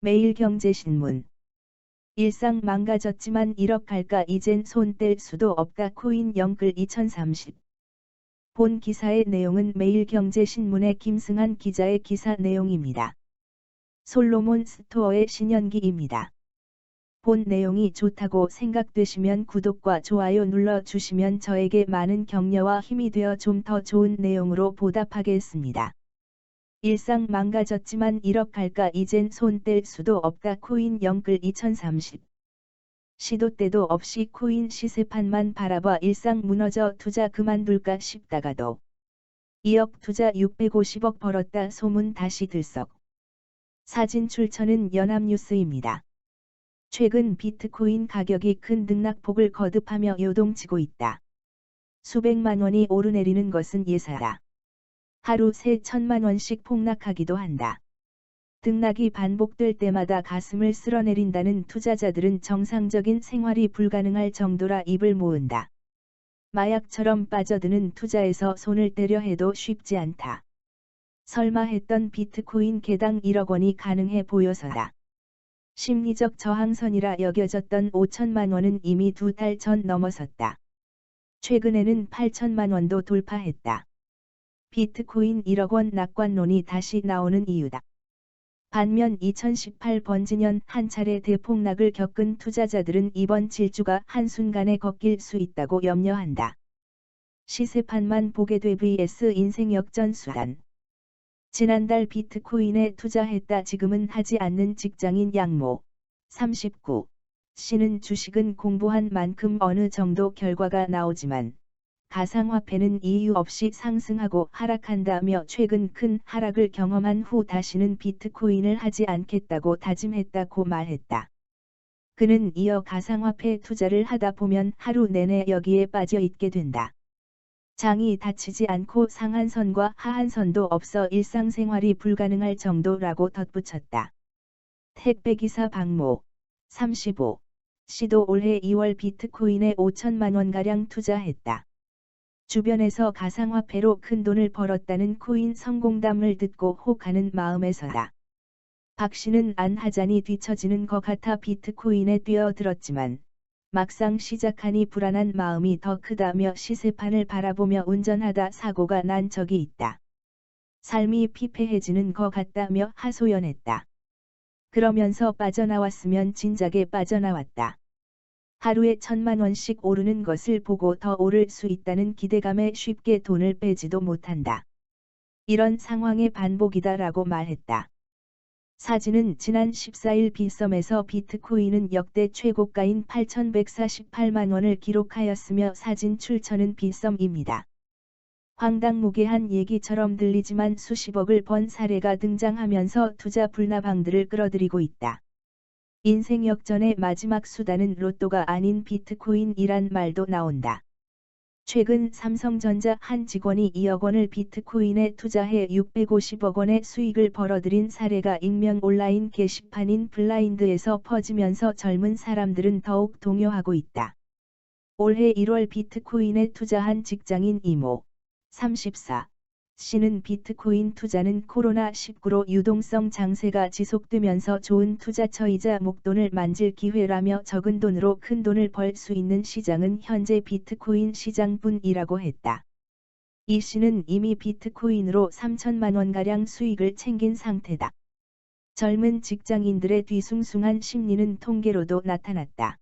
매일경제신문. 일상 망가졌지만 1억 갈까 이젠 손 뗄 수도 없다. 코인 영끌 2030. 본 기사의 내용은 매일경제신문의 김승한 기자의 기사 내용입니다. 솔로몬 스토어의 신현기입니다. 본 내용이 좋다고 생각되시면 구독과 좋아요 눌러주시면 저에게 많은 격려와 힘이 되어 좀 더 좋은 내용으로 보답하겠습니다. 일상 망가졌지만 1억 갈까 이젠 손 뗄 수도 없다. 코인 영끌 2030. 시도 때도 없이 코인 시세판만 바라봐 일상 무너져 투자 그만둘까 싶다가도 2억 투자 650억 벌었다. 소문 다시 들썩. 사진 출처는 연합뉴스입니다. 최근 비트코인 가격이 큰 등락폭을 거듭하며 요동치고 있다. 수백만 원이 오르내리는 것은 예사다. 하루 새 1,000만 원씩 폭락하기도 한다. 등락이 반복될 때마다 가슴을 쓸어내린다는 투자자들은 정상적인 생활이 불가능할 정도라 입을 모은다. 마약처럼 빠져드는 투자에서 손을 떼려 해도 쉽지 않다. 설마 했던 비트코인 개당 1억 원이 가능해 보여서다. 심리적 저항선이라 여겨졌던 5천만 원은 이미 2달 전 넘어섰다. 최근에는 8천만 원도 돌파했다. 비트코인 1억 원 낙관론이 다시 나오는 이유다. 반면 2018 번지년 한 차례 대폭락을 겪은 투자자들은 이번 질주가 한순간에 꺾일 수 있다고 염려한다. 시세판만 보게 돼 vs 인생 역전수단. 지난달 비트코인에 투자했다 지금은 하지 않는 직장인 양모 39. 씨는 주식은 공부한 만큼 어느 정도 결과가 나오지만 가상화폐는 이유 없이 상승하고 하락한다며 최근 큰 하락을 경험한 후 다시는 비트코인을 하지 않겠다고 다짐했다고 말했다. 그는 이어 가상화폐 투자를 하다 보면 하루 내내 여기에 빠져 있게 된다. 장이 닫히지 않고 상한선과 하한선도 없어 일상생활이 불가능할 정도라고 덧붙였다. 택배기사 박모 35. 씨도 올해 2월 비트코인에 5천만 원가량 투자했다. 주변에서 가상화폐로 큰돈을 벌었다는 코인 성공담을 듣고 혹하는 마음에서다. 박 씨는 안 하자니 뒤처지는 것 같아 비트코인에 뛰어들었지만 막상 시작하니 불안한 마음이 더 크다며 시세판을 바라보며 운전하다 사고가 난 적이 있다. 삶이 피폐해지는 것 같다며 하소연했다. 그러면서 빠져나왔으면 진작에 빠져나왔다. 하루에 1,000만 원씩 오르는 것을 보고 더 오를 수 있다는 기대감에 쉽게 돈을 빼지도 못한다. 이런 상황의 반복이다라고 말했다. 사진은 지난 14일 빗썸에서 비트코인은 역대 최고가인 8,148만 원을 기록하였으며 사진 출처는 빗썸입니다. 황당무계한 얘기처럼 들리지만 수십억을 번 사례가 등장하면서 투자 불나방들을 끌어들이고 있다. 인생 역전의 마지막 수단은 로또가 아닌 비트코인이란 말도 나온다. 최근 삼성전자 한 직원이 2억 원을 비트코인에 투자해 650억 원의 수익을 벌어들인 사례가 익명 온라인 게시판인 블라인드에서 퍼지면서 젊은 사람들은 더욱 동요하고 있다. 올해 1월 비트코인에 투자한 직장인 이모 34. 씨는 비트코인 투자는 코로나19로 유동성 장세가 지속되면서 좋은 투자처이자 목돈을 만질 기회라며 적은 돈으로 큰 돈을 벌 수 있는 시장은 현재 비트코인 시장뿐이라고 했다. 이 씨는 이미 비트코인으로 3천만 원가량 수익을 챙긴 상태다. 젊은 직장인들의 뒤숭숭한 심리는 통계로도 나타났다.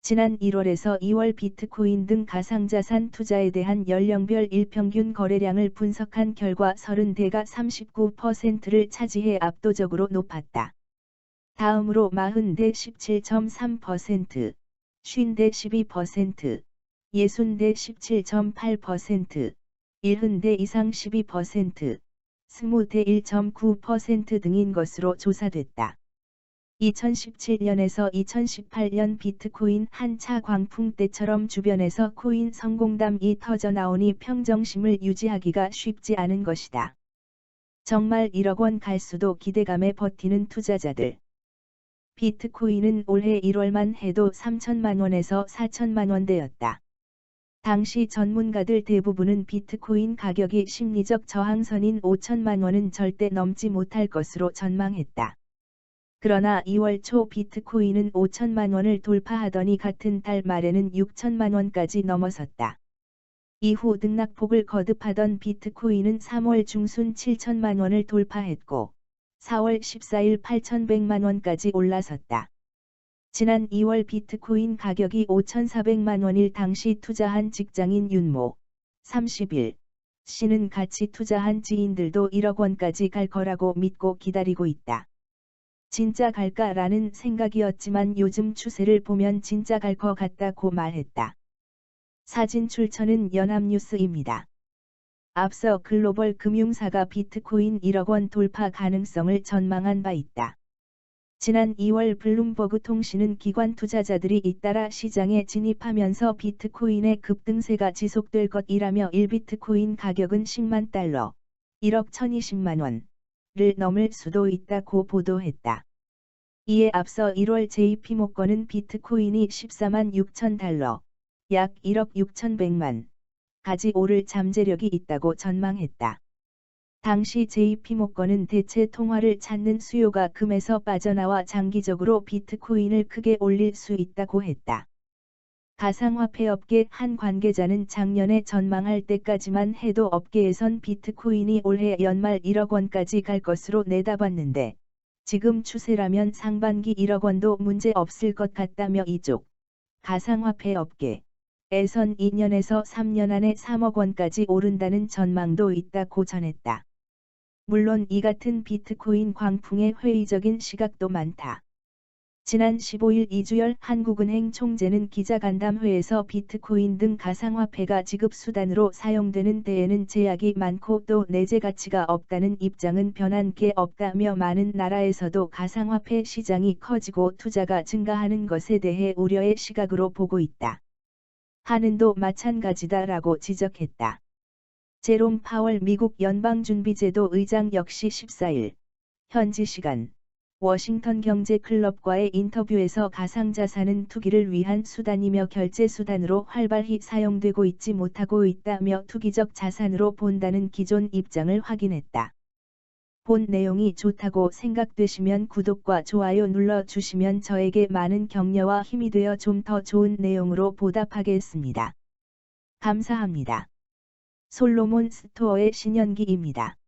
지난 1월에서 2월 비트코인 등 가상자산 투자에 대한 연령별 일평균 거래량을 분석한 결과 30대가 39%를 차지해 압도적으로 높았다. 다음으로 40대 17.3%, 50대 12%, 60대 17.8%, 70대 이상 12%, 20대 1.9% 등인 것으로 조사됐다. 2017년에서 2018년 비트코인 한차 광풍 때처럼 주변에서 코인 성공담이 터져나오니 평정심을 유지하기가 쉽지 않은 것이다. 정말 1억 원 갈 수도 기대감에 버티는 투자자들. 비트코인은 올해 1월만 해도 3천만 원에서 4천만 원대였다. 당시 전문가들 대부분은 비트코인 가격이 심리적 저항선인 5천만 원은 절대 넘지 못할 것으로 전망했다. 그러나 2월 초 비트코인은 5천만 원을 돌파하더니 같은 달 말에는 6천만 원까지 넘어섰다. 이후 등락폭을 거듭하던 비트코인은 3월 중순 7천만 원을 돌파했고 4월 14일 8,100만 원까지 올라섰다. 지난 2월 비트코인 가격이 5,400만 원일 당시 투자한 직장인 윤모 30일 씨는 같이 투자한 지인들도 1억 원까지 갈 거라고 믿고 기다리고 있다. 진짜 갈까라는 생각이었지만 요즘 추세를 보면 진짜 갈 것 같다고 말했다. 사진 출처는 연합뉴스입니다. 앞서 글로벌 금융사가 비트코인 1억 원 돌파 가능성을 전망한 바 있다. 지난 2월 블룸버그 통신은 기관 투자자들이 잇따라 시장에 진입하면서 비트코인의 급등세가 지속될 것이라며 1비트코인 가격은 10만 달러, 1억 1,020만 원을 넘을 수도 있다고 보도했다. 이에 앞서 1월 JP모건은 비트코인이 14만 6천 달러, 약 1억 6,100만 가지 오를 잠재력이 있다고 전망했다. 당시 JP모건은 대체 통화를 찾는 수요가 금에서 빠져나와 장기적으로 비트코인을 크게 올릴 수 있다고 했다. 가상화폐 업계 한 관계자는 작년에 전망할 때까지만 해도 업계에선 비트코인이 올해 연말 1억 원까지 갈 것으로 내다봤는데 지금 추세라면 상반기 1억 원도 문제 없을 것 같다며 이쪽 가상화폐 업계에선 2년에서 3년 안에 3억 원까지 오른다는 전망도 있다고 전했다. 물론 이 같은 비트코인 광풍에 회의적인 시각도 많다. 지난 15일 이주열 한국은행 총재는 기자간담회에서 비트코인 등 가상화폐가 지급수단으로 사용되는 데에는 제약이 많고 또 내재 가치가 없다는 입장은 변한 게 없다며 많은 나라에서도 가상화폐 시장이 커지고 투자가 증가하는 것에 대해 우려의 시각으로 보고 있다. 한은도 마찬가지다라고 지적했다. 제롬 파월 미국 연방준비제도 의장 역시 14일 현지 시간 워싱턴 경제클럽과의 인터뷰에서 가상자산은 투기를 위한 수단이며 결제 수단으로 활발히 사용되고 있지 못하고 있다며 투기적 자산으로 본다는 기존 입장을 확인했다. 본 내용이 좋다고 생각되시면 구독과 좋아요 눌러주시면 저에게 많은 격려와 힘이 되어 좀 더 좋은 내용으로 보답하겠습니다. 감사합니다. 솔로몬 스토어의 신현기입니다.